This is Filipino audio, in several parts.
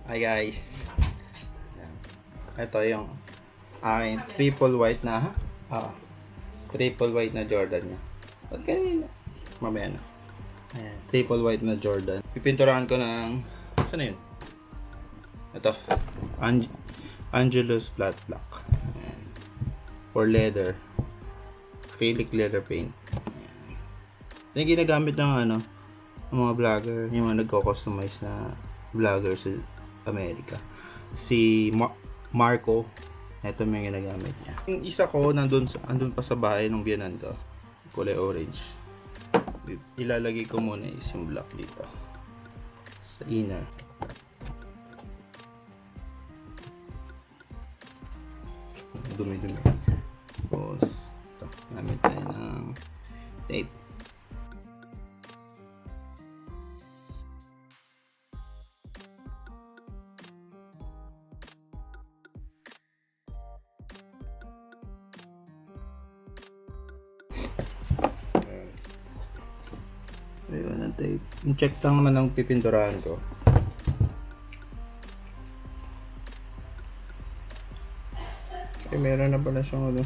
Hi guys. Ito yung aking triple white na triple white na Jordan niya. Ba't kanina? Mamaya na. Ayan, triple white na Jordan. Pipinturahan ko ng saan na yun? Ito. Angelus Flat Black. Ayan. For leather. Acrylic leather paint. Ayan. Yung ginagamit ng ng mga vlogger, yung mga nagko-customize na vlogger sa Amerika. Si Marco, ito may ginagamit niya. Yung isa ko, andun pa sa bahay nung biyanan ko. Kulay orange. Ilalagay ko muna is yung black dito. Sa inner. Dumi-dumi. Tapos, ito. Gamit tayo ng tape. Ayun ang tape. Check lang naman ang pipinturahan ko. Okay, meron na pala siyang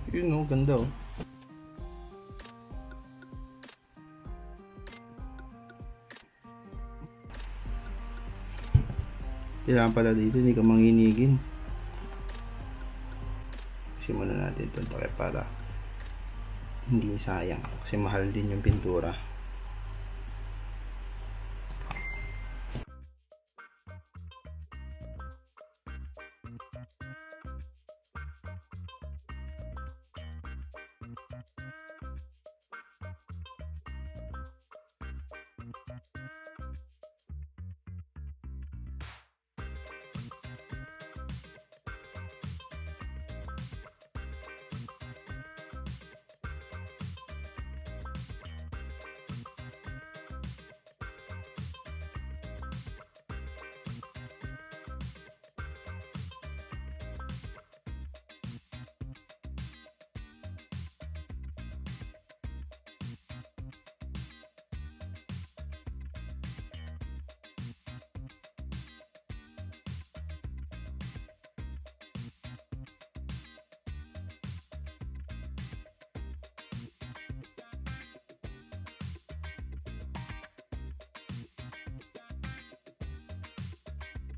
Yun ganda Kailangan pala dito, hindi ka manginigin. Simulan natin ito para hindi sayang. Kasi mahal din yung pintura.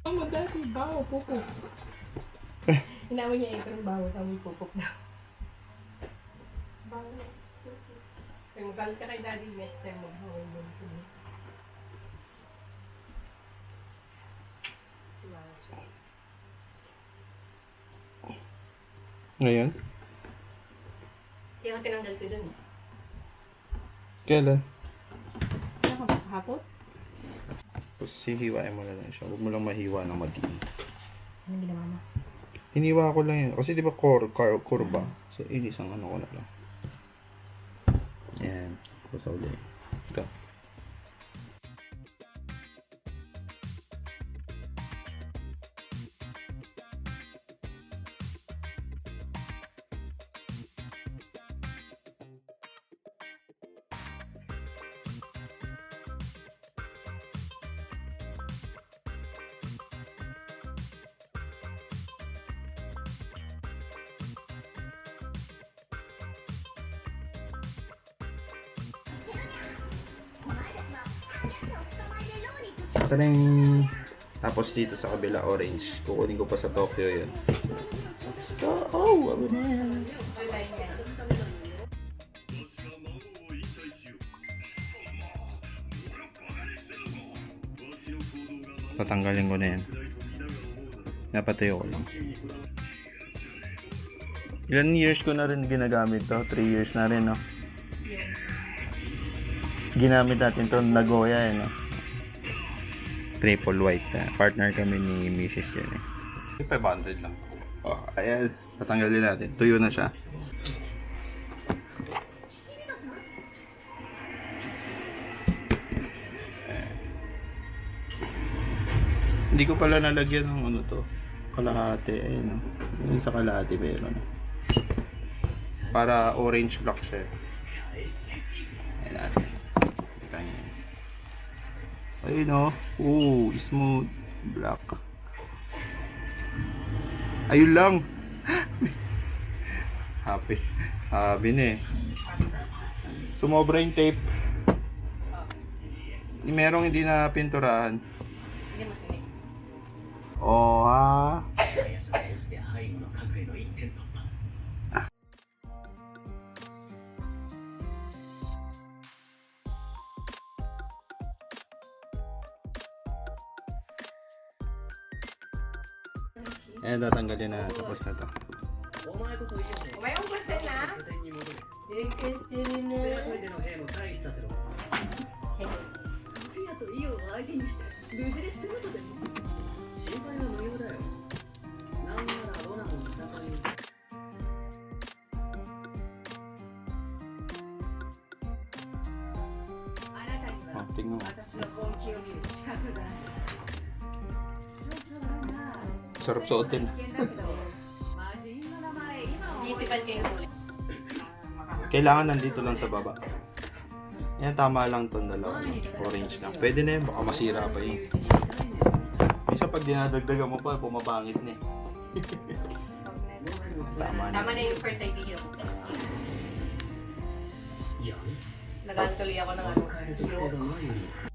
Ang magdati, bawo, pupok. Inawa niya ito ng bawo, tawag pupok daw. Bawo, pupok. Kaya magalit ka kay daddy next time maghawin mo. Simara siya. Ngayon? Kaya tinanggal ko dun. Kailan? Ano ka ba, kahapon? Tapos hihiwain mo na lang siya. Huwag mo lang mahiwa ng madiin. Ano ginawa mo? Hiniwa ko lang yan. Kasi di ba kurba? So, inisang ko na lang. Yan. Tapos ulit. Ito. Taring! Tapos dito sa kabila orange. Kukunin ko pa sa Tokyo yun. So, wag na yan. Patanggalin ko na yan. Napatayo ko lang. Ilan years ko na rin ginagamit to? 3 years na rin, no? Ginamit natin to Nagoya, no? Triple white. Partner kami ni Mrs. yan, 500 lang. Oh, ayan. Tatanggalin natin. Tuyo na siya. Hindi ko pala nalagyan ng ano to. Kalahati. Ayun. Yung sa kalahati meron. Para orange block siya. Ayan natin. Kita niyo. Ayun o. Ooh, smooth black. Ayun lang. Happy. Happy na eh. Sumobra yung tape. Merong hindi na pinturahan. Hindi mo sinig. Oh ha. Ayan, tatanggalin na. Tapos na to. May question na? May question na. ソフィアとイオを相手にして無事で済むとでも心配は無用だよなんならロナの戦いに Oh, tingnan mo. 私の本気を見る資格があるそうそうな Sarap suotin. 危険だけど魔人の名前今は Iisipan ko yung huli. Kailangan nandito lang sa baba. Yan, tama lang itong dalawa. Orange lang. Pwede na yun, baka masira pa yun. Minsan pag dinadagdagan mo pa, pumapangit na eh. Tama na. Tama na yung first idea. Nagahan tuloy ako ng ano. 使える属性がないように